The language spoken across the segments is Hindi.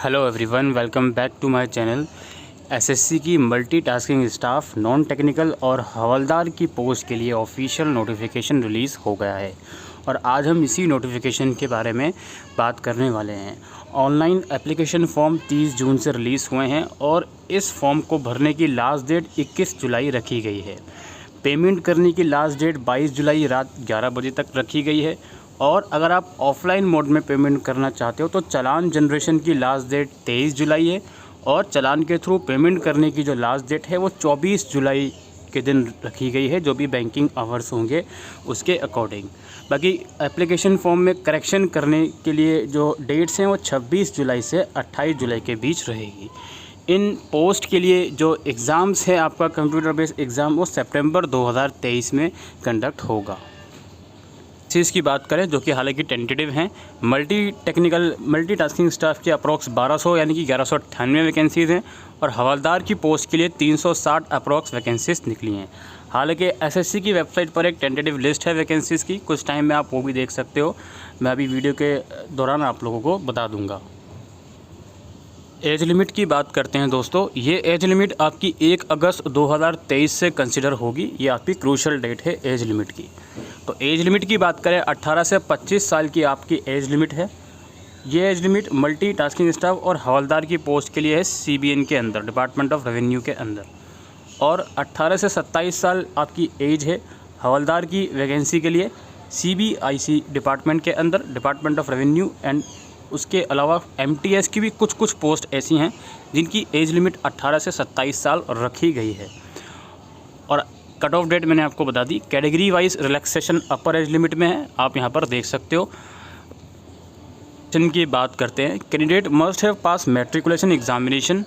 Hello everyone, welcome back to my channel. SSC की मल्टीटास्किंग स्टाफ नॉन टेक्निकल और हवलदार की पोस्ट के लिए ऑफिशियल नोटिफिकेशन रिलीज़ हो गया है और आज हम इसी नोटिफिकेशन के बारे में बात करने वाले हैं। ऑनलाइन एप्लीकेशन फॉर्म 30 जून से रिलीज़ हुए हैं और इस फॉर्म को भरने की लास्ट डेट 21 जुलाई रखी गई है। पेमेंट करने की लास्ट डेट 22 जुलाई रात 11 बजे तक रखी गई है और अगर आप ऑफलाइन मोड में पेमेंट करना चाहते हो तो चालान जनरेशन की लास्ट डेट 23 जुलाई है और चालान के थ्रू पेमेंट करने की जो लास्ट डेट है वो 24 जुलाई के दिन रखी गई है, जो भी बैंकिंग आवर्स होंगे उसके अकॉर्डिंग। बाकी एप्लीकेशन फॉर्म में करेक्शन करने के लिए जो डेट्स हैं वो 26 जुलाई से 28 जुलाई के बीच रहेगी। इन पोस्ट के लिए जो एग्ज़ाम्स है आपका कंप्यूटर बेस्ड एग्ज़ाम वो सितंबर 2023 में कंडक्ट होगा। चीज़ की बात करें जो कि हालांकि टेंटेटिव हैं, मल्टीटास्किंग स्टाफ के अप्रॉक्स 1200 यानी कि 1198 वैकेंसीज़ हैं और हवलदार की पोस्ट के लिए 360 अप्रॉक्स वैकेंसीज़ निकली हैं। हालांकि एसएससी की वेबसाइट पर एक टेंटेटिव लिस्ट है वैकेंसीज़ की, कुछ टाइम में आप वो भी देख सकते हो। मैं अभी वीडियो के दौरान आप लोगों को बता दूँगा। एज लिमिट की बात करते हैं दोस्तों, ये एज लिमिट आपकी 1 अगस्त 2023 से कंसिडर होगी। ये आपकी क्रूशल डेट है एज लिमिट की। तो एज लिमिट की बात करें 18 से 25 साल की आपकी एज लिमिट है। ये एज लिमिट मल्टीटास्किंग स्टाफ और हवलदार की पोस्ट के लिए है सीबीएन के अंदर, डिपार्टमेंट ऑफ रेवेन्यू के अंदर। और 18 से 27 साल आपकी एज है हवलदार की वैकेंसी के लिए सीबीआईसी डिपार्टमेंट के अंदर, डिपार्टमेंट ऑफ रेवेन्यू। एंड उसके अलावा एमटीएस की भी कुछ पोस्ट ऐसी हैं जिनकी एज लिमिट 18 से 27 साल रखी गई है। और कट ऑफ डेट मैंने आपको बता दी। Category wise relaxation upper age limit में है, आप यहाँ पर देख सकते हो। की बात करते हैं, candidate must have pass matriculation examination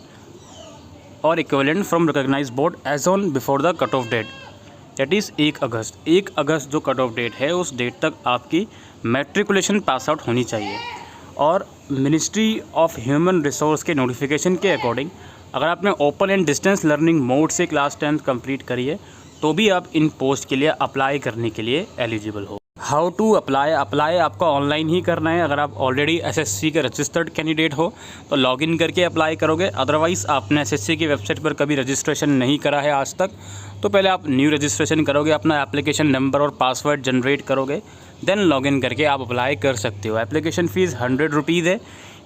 और equivalent from recognised board as on before the cut off date, that is 1 August. 1 अगस्त जो कट ऑफ डेट है उस डेट तक आपकी मैट्रिकुलेशन पास आउट होनी चाहिए। और मिनिस्ट्री ऑफ ह्यूमन रिसोर्स के नोटिफिकेशन के अकॉर्डिंग अगर आपने open and distance learning mode से क्लास 10 कंप्लीट करी है तो भी आप इन पोस्ट के लिए अप्लाई करने के लिए एलिजिबल हो। हाउ टू अप्लाई आपका ऑनलाइन ही करना है। अगर आप ऑलरेडी एसएससी के रजिस्टर्ड कैंडिडेट हो तो लॉगिन करके अप्लाई करोगे। अदरवाइज़ आपने एसएससी की वेबसाइट पर कभी रजिस्ट्रेशन नहीं करा है आज तक तो पहले आप न्यू रजिस्ट्रेशन करोगे, अपना एप्लीकेशन नंबर और पासवर्ड जनरेट करोगे, देन लॉगिन करके आप अप्लाई कर सकते हो। एप्लीकेशन फ़ीस 100 रुपीज़ है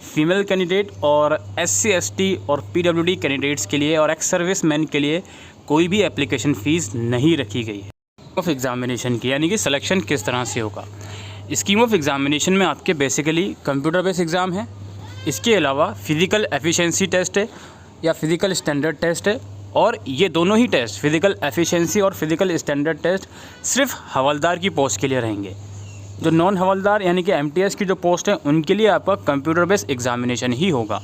फीमेल कैंडिडेट और SC ST और PWD कैंडिडेट्स के लिए और एक्स सर्विस मैन के लिए कोई भी एप्लीकेशन फ़ीस नहीं रखी गई है। ऑफ एग्ज़ामिनेशन की यानी कि सिलेक्शन किस तरह से होगा। स्कीम ऑफ एग्ज़ामिनेशन में आपके बेसिकली कंप्यूटर बेस्ड एग्ज़ाम है, इसके अलावा फ़िज़िकल एफिशिएंसी टेस्ट है या फ़िज़िकल स्टैंडर्ड टेस्ट है। और ये दोनों ही टेस्ट फ़िज़िकल एफिशिएंसी और फ़िज़िकल स्टैंडर्ड टेस्ट सिर्फ हवलदार की पोस्ट के लिए रहेंगे। जो नॉन हवलदार यानी कि MTS की जो पोस्ट है उनके लिए आपका कंप्यूटर बेस्ड एग्ज़ामिनेशन ही होगा।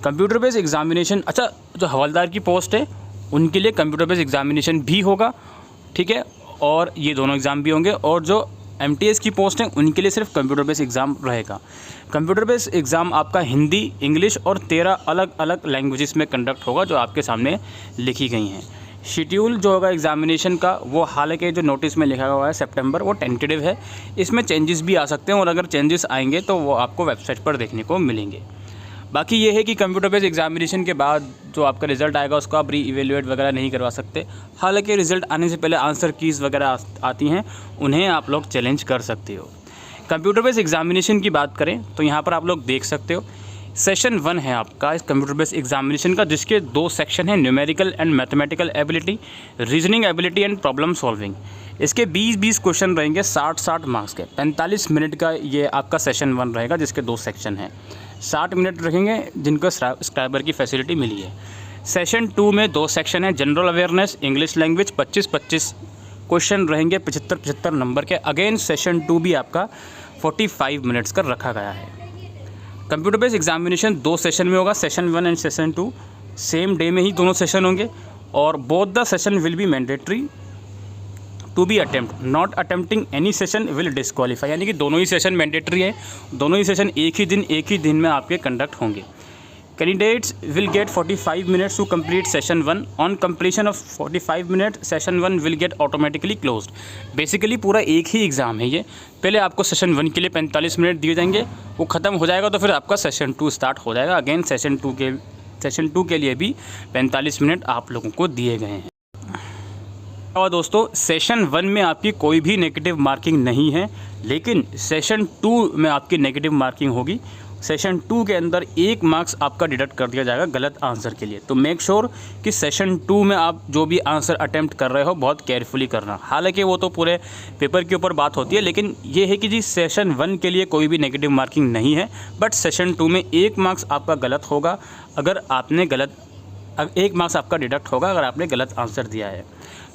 कंप्यूटर बेस्ड एग्ज़ामिनेशन, अच्छा जो हवलदार की पोस्ट है उनके लिए कंप्यूटर बेस्ड एग्ज़ामिनेशन भी होगा, ठीक है, और ये दोनों एग्ज़ाम भी होंगे। और जो MTS की पोस्ट हैं उनके लिए सिर्फ कंप्यूटर बेस्ड एग्ज़ाम रहेगा। कंप्यूटर बेस्ड एग्ज़ाम आपका हिंदी, इंग्लिश और 13 अलग अलग लैंग्वेजेस में कंडक्ट होगा जो आपके सामने लिखी गई हैं। शेड्यूल जो होगा एग्ज़ामिनेशन का वो हालांकि जो नोटिस में लिखा हुआ है सितंबर, वो टेंटेटिव है, इसमें चेंजेस भी आ सकते हैं और अगर चेंजेस आएंगे तो वो आपको वेबसाइट पर देखने को मिलेंगे। बाकी ये है कि कंप्यूटर बेस्ड एग्ज़ामिनेशन के बाद जो आपका रिज़ल्ट आएगा उसको आप री इवेल्युएट वगैरह नहीं करवा सकते। हालांकि रिज़ल्ट आने से पहले आंसर कीज़ वगैरह आती हैं, उन्हें आप लोग चैलेंज कर सकते हो। कंप्यूटर बेस्ड एग्ज़ामिनेशन की बात करें तो यहाँ पर आप लोग देख सकते हो सेशन 1 है आपका इस कंप्यूटर बेस्ड एग्ज़ामिनेशन का, जिसके 2 सेक्शन हैं, numerical and mathematical ability, reasoning ability and problem solving. इसके 20-20 क्वेश्चन रहेंगे 60-60 मार्क्स के। 45 मिनट का ये आपका सेशन 1 रहेगा जिसके 2 सेक्शन हैं। 60 मिनट रखेंगे जिनको सब्सक्राइबर की फैसिलिटी मिली है। सेशन 2 में 2 सेक्शन हैं, general awareness, English language, 25-25 question रहेंगे 75-75 नंबर के। अगेन सेशन 2 भी आपका 45 मिनट्स का रखा गया है। कंप्यूटर बेस्ड एग्ज़ामिनेशन 2 सेशन में होगा, session 1 and session 2 same day में ही दोनों सेशन होंगे और both the session will be mandatory to be attempt, not attempting any session will disqualify, यानी कि दोनों ही सेशन मैंडेटरी है, दोनों ही सेशन एक ही दिन में आपके कंडक्ट होंगे। Candidates will get 45 minutes to complete session 1. On completion of 45 minutes, session 1 will get automatically closed. Basically पूरा एक ही एग्ज़ाम है ये। पहले आपको सेशन 1 के लिए 45 मिनट दिए जाएंगे, वो ख़त्म हो जाएगा तो फिर आपका सेशन 2 स्टार्ट हो जाएगा। अगेन सेशन 2 के लिए भी 45 मिनट आप लोगों को दिए गए हैं। और दोस्तों सेशन 1 में आपकी कोई भी नेगेटिव मार्किंग नहीं है, लेकिन सेशन 2 में आपकी नेगेटिव मार्किंग होगी। सेशन 2 के अंदर 1 मार्क्स आपका डिडक्ट कर दिया जाएगा गलत आंसर के लिए। तो मेक श्योर कि सेशन 2 में आप जो भी आंसर अटेम्प्ट कर रहे हो बहुत केयरफुली करना। हालांकि वो तो पूरे पेपर के ऊपर बात होती है, लेकिन ये है कि जी सेशन 1 के लिए कोई भी नेगेटिव मार्किंग नहीं है, बट सेशन 2 में 1 मार्क्स आपका गलत होगा अगर आपने 1 मार्क्स आपका डिडक्ट होगा अगर आपने गलत आंसर दिया है।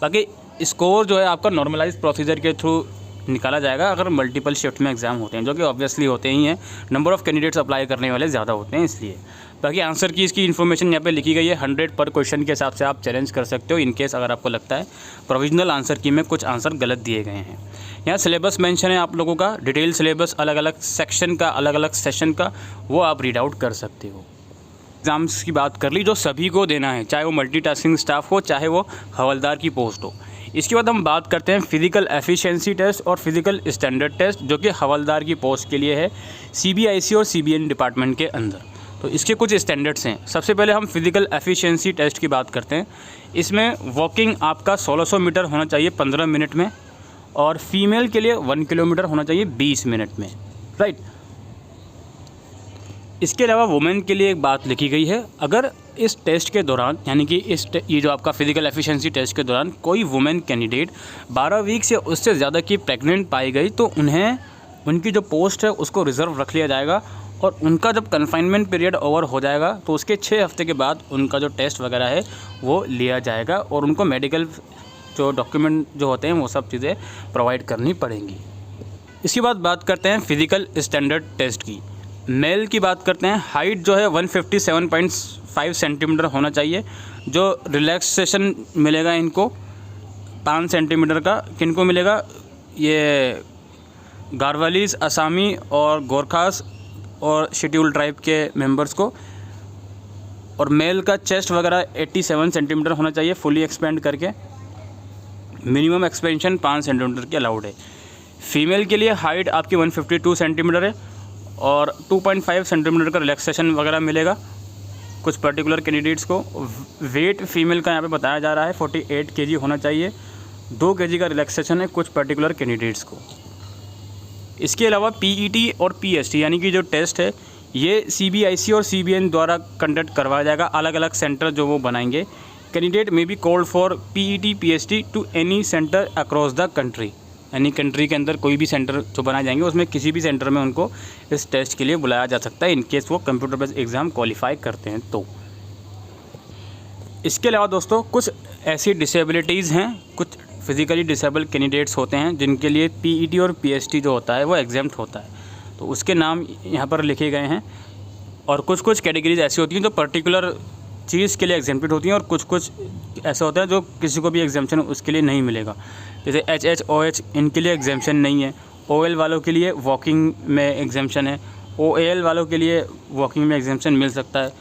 बाकी स्कोर जो है आपका नॉर्मलाइज प्रोसीजर के थ्रू निकाला जाएगा अगर मल्टीपल शिफ्ट में एग्ज़ाम होते हैं, जो कि ऑब्वियसली होते ही हैं। नंबर ऑफ़ कैंडिडेट्स अप्लाई करने वाले ज़्यादा होते हैं इसलिए। बाकी आंसर की इसकी इन्फॉर्मेशन यहाँ पे लिखी गई है। 100 पर क्वेश्चन के हिसाब से आप चैलेंज कर सकते हो इनकेस अगर आपको लगता है प्रोविजनल आंसर की में कुछ आंसर गलत दिए गए हैं। यहाँ सिलेबस मेंशन है आप लोगों का, डिटेल सिलेबस अलग अलग सेक्शन का, अलग अलग सेशन का, वो आप रीड आउट कर सकते हो। एग्ज़ाम्स की बात कर ली जो सभी को देना है, चाहे वो मल्टीटास्किंग स्टाफ हो, चाहे वो हवलदार की पोस्ट हो। इसके बाद हम बात करते हैं फिज़िकल एफिशिएंसी टेस्ट और फिज़िकल स्टैंडर्ड टेस्ट, जो कि हवलदार की पोस्ट के लिए है सीबीआईसी और सीबीएन डिपार्टमेंट के अंदर। तो इसके कुछ स्टैंडर्ड्स हैं। सबसे पहले हम फिज़िकल एफिशिएंसी टेस्ट की बात करते हैं। इसमें वॉकिंग आपका 1600 मीटर होना चाहिए 15 मिनट में, और फीमेल के लिए 1 किलोमीटर होना चाहिए 20 मिनट में, राइट। इसके अलावा वुमेन के लिए एक बात लिखी गई है, अगर इस टेस्ट के दौरान यानी कि ये जो आपका फिज़िकल एफिशिएंसी टेस्ट के दौरान कोई वुमेन कैंडिडेट 12 वीक्स या उससे ज़्यादा की प्रेग्नेंट पाई गई तो उन्हें उनकी जो पोस्ट है उसको रिज़र्व रख लिया जाएगा, और उनका जब कन्फाइनमेंट पीरियड ओवर हो जाएगा तो उसके 6 हफ्ते के बाद उनका जो टेस्ट वगैरह है वो लिया जाएगा, और उनको मेडिकल जो डॉक्यूमेंट जो होते हैं वो सब चीज़ें प्रोवाइड करनी पड़ेंगी। इसके बाद बात करते हैं फ़िज़िकल स्टैंडर्ड टेस्ट की। मेल की बात करते हैं। हाइट जो है 157.5 सेंटीमीटर होना चाहिए। जो रिलैक्सेशन मिलेगा इनको 5 सेंटीमीटर का, किनको मिलेगा, ये गारवालीज, असामी और गोरखास और शेड्यूल ट्राइब के मेंबर्स को। और मेल का चेस्ट वगैरह 87 सेंटीमीटर होना चाहिए फुली एक्सपेंड करके। मिनिमम एक्सपेंशन 5 सेंटीमीटर की अलाउड है। फीमेल के लिए हाइट आपकी 152 सेंटीमीटर है और 2.5 सेंटीमीटर का रिलैक्सेशन वगैरह मिलेगा कुछ पर्टिकुलर कैंडिडेट्स को। वेट फीमेल का यहाँ पे बताया जा रहा है 48 केजी होना चाहिए। 2 केजी का रिलैक्सेशन है कुछ पर्टिकुलर कैंडिडेट्स को। इसके अलावा पीईटी और पीएसटी यानी कि जो टेस्ट है ये सीबीआईसी और सीबीएन द्वारा कंडक्ट करवाया जाएगा। अलग अलग सेंटर जो वो बनाएंगे। Candidate may be called for PET PST to any centre across the country, यानी कंट्री के अंदर कोई भी सेंटर जो बनाए जाएंगे उसमें किसी भी सेंटर में उनको इस टेस्ट के लिए बुलाया जा सकता है इनकेस वो कंप्यूटर बेस्ड एग्ज़ाम क्वालिफाई करते हैं तो। इसके अलावा दोस्तों कुछ ऐसी डिसेबिलिटीज़ हैं, कुछ फिज़िकली डिसेबल कैंडिडेट्स होते हैं जिनके लिए पीईटी और पीएसटी जो होता है वो एग्जाम्प्ट होता है, तो उसके नाम यहाँ पर लिखे गए हैं। और कुछ कैटेगरीज ऐसी होती हैं जो पर्टिकुलर चीज़ के लिए एग्जाम्प्टेड होती हैं, और कुछ ऐसा होता है जो किसी को भी एग्जाम्पशन उसके लिए नहीं मिलेगा। जैसे एच OH इनके लिए एग्जाम्पशन नहीं है। OL वालों के लिए वॉकिंग में एग्जाम्पशन है। OAL वालों के लिए वॉकिंग में एग्जाम्पशन मिल सकता है।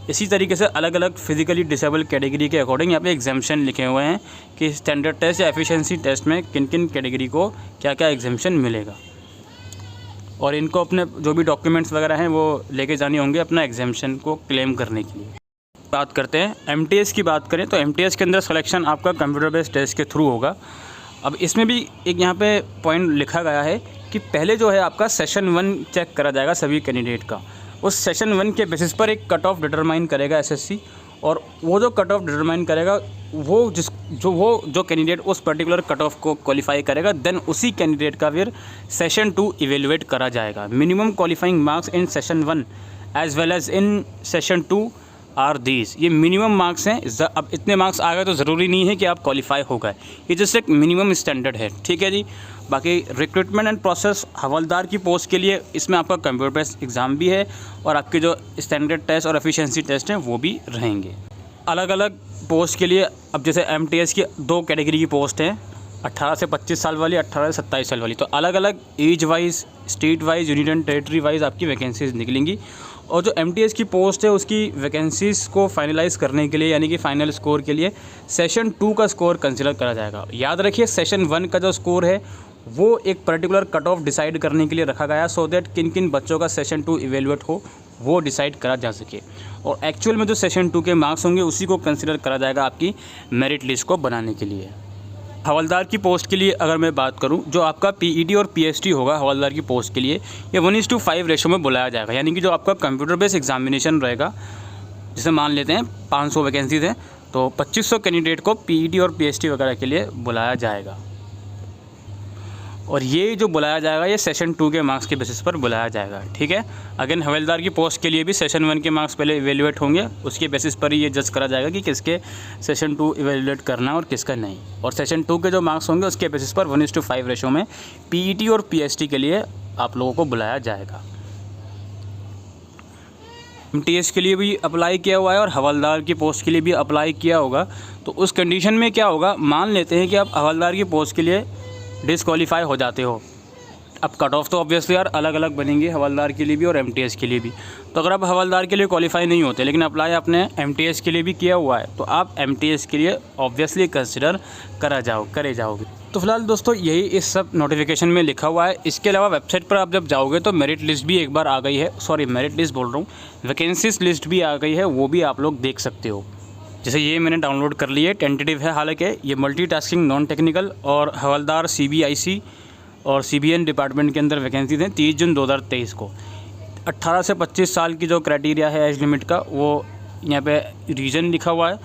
इसी तरीके से अलग अलग फिज़िकली डिसेबल कैटेगरी के अकॉर्डिंग यहाँ पे एग्जाम्पशन लिखे हुए हैं कि स्टैंडर्ड टेस्ट या एफिशिएंसी टेस्ट में किन किन कैटेगरी को क्या क्या एग्जाम्पशन मिलेगा, और इनको अपने जो भी डॉक्यूमेंट्स वगैरह हैं वो लेके जाने होंगे अपना एग्जाम्पशन को क्लेम करने के लिए। बात करते हैं एमटीएस की बात करें तो एमटीएस के अंदर सिलेक्शन आपका कंप्यूटर बेस्ड टेस्ट के थ्रू होगा। अब इसमें भी एक यहाँ पे पॉइंट लिखा गया है कि पहले जो है आपका सेशन 1 चेक करा जाएगा सभी कैंडिडेट का। उस सेशन 1 के बेसिस पर एक कट ऑफ डिटरमाइन करेगा एसएससी, और वो जो कट ऑफ डिटरमाइन करेगा वो जो कैंडिडेट उस पर्टिकुलर कट ऑफ को क्वालिफाई करेगा, देन उसी कैंडिडेट का फिर सेशन 2 इवेलुएट करा जाएगा। Minimum qualifying marks in session 1 as well as in session 2 are these. ये मिनिमम मार्क्स हैं। अब इतने मार्क्स आ गए तो ज़रूरी नहीं है कि आप क्वालिफाई हो गए, ये जस्ट एक मिनिमम स्टैंडर्ड है, ठीक है जी। बाकी रिक्रूटमेंट एंड प्रोसेस हवलदार की पोस्ट के लिए इसमें आपका कंप्यूटर बेस्ड एग्ज़ाम भी है, और आपके जो स्टैंडर्ड टेस्ट और एफिशिएंसी टेस्ट हैं वो भी रहेंगे। अलग अलग पोस्ट के लिए अब जैसे एमटीएस की 2 कैटेगरी की पोस्ट हैं, 18 से 25 साल वाली, 18 से 27 साल वाली। तो अलग अलग age wise, state wise, union territory wise आपकी वैकेंसीज निकलेंगी, और जो MTS की पोस्ट है उसकी वैकेंसीज़ को फाइनलाइज़ करने के लिए यानी कि फाइनल स्कोर के लिए सेशन 2 का स्कोर कंसिडर करा जाएगा। याद रखिए सेशन 1 का जो स्कोर है वो एक पर्टिकुलर कट ऑफ डिसाइड करने के लिए रखा गया, सो दैट किन किन बच्चों का सेशन 2 इवेलुएट हो वो डिसाइड करा जा सके। और एक्चुअल में जो सेशन 2 के मार्क्स होंगे उसी को कंसिडर करा जाएगा आपकी मेरिट लिस्ट को बनाने के लिए। हवलदार की पोस्ट के लिए अगर मैं बात करूं, जो आपका PET और PST होगा हवलदार की पोस्ट के लिए, ये 1:5 रेशो में बुलाया जाएगा। यानी कि जो आपका कंप्यूटर बेस्ड एग्जामिनेशन रहेगा, जिसे मान लेते हैं 500 वैकेंसीज हैं, तो 2500 कैंडिडेट को PET और PST वगैरह के लिए बुलाया जाएगा। और ये जो बुलाया जाएगा ये सेशन 2 के मार्क्स के बेसिस पर बुलाया जाएगा। ठीक है, अगेन हवलदार की पोस्ट के लिए भी सेशन 1 के मार्क्स पहले इवेल्युएट होंगे, उसके बेसिस पर ही ये जज करा जाएगा कि किसके सेशन 2 इवेल्युएट करना और किसका नहीं। और सेशन 2 के जो मार्क्स होंगे उसके बेसिस पर 1:5 रेशो में PET और PST के लिए आप लोगों को बुलाया जाएगा। MTS के लिए भी अप्लाई किया हुआ है और हवलदार की पोस्ट के लिए भी अप्लाई किया होगा। तो उस कंडीशन में क्या होगा, मान लेते हैं कि आप हवलदार की पोस्ट के लिए डिसक्वालीफाई हो जाते हो। अब कट ऑफ तो ऑब्वियसली यार अलग अलग बनेंगे हवलदार के लिए भी और MTS के लिए भी। तो अगर आप हवलदार के लिए क्वालिफाई नहीं होते लेकिन अप्लाई आपने MTS के लिए भी किया हुआ है तो आप MTS के लिए ऑब्वियसली कंसिडर करे जाओगे। तो फिलहाल दोस्तों यही इस सब नोटिफिकेशन में लिखा हुआ है। इसके अलावा वेबसाइट पर आप जब जाओगे तो मेरिट लिस्ट भी एक बार आ गई है, सॉरी मेरिट लिस्ट बोल रहा हूँ, वैकेंसीज लिस्ट भी आ गई है, वो भी आप लोग देख सकते हो। जैसे ये मैंने डाउनलोड कर ली है, टेंटेटिव है, हालांकि ये मल्टीटास्किंग नॉन टेक्निकल और हवलदार CBIC और CBN डिपार्टमेंट के अंदर वैकेंसीज हैं 30 जून 2023 को। 18 से 25 साल की जो क्राइटेरिया है एज लिमिट का, वो यहाँ पे रीजन लिखा हुआ है,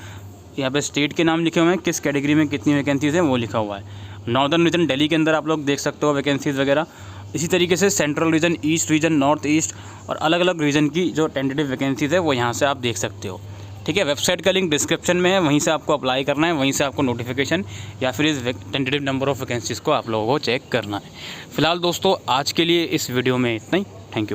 यहाँ पे स्टेट के नाम लिखे हुए हैं, किस कैटेगरी में कितनी वैकेंसीज हैं वो लिखा हुआ है। नॉर्दर्न रीजन दिल्ली के अंदर आप लोग देख सकते हो वैकेंसीज वगैरह। इसी तरीके से central region, east region, north east और अलग अलग रीजन की जो टेंटेटिव वैकेंसीज है वो यहाँ से आप देख सकते हो। ठीक है, वेबसाइट का लिंक डिस्क्रिप्शन में है, वहीं से आपको अप्लाई करना है, वहीं से आपको नोटिफिकेशन या फिर इस टेंटेटिव नंबर ऑफ़ वैकेंसीज़ को आप लोगों को चेक करना है। फिलहाल दोस्तों आज के लिए इस वीडियो में इतना ही।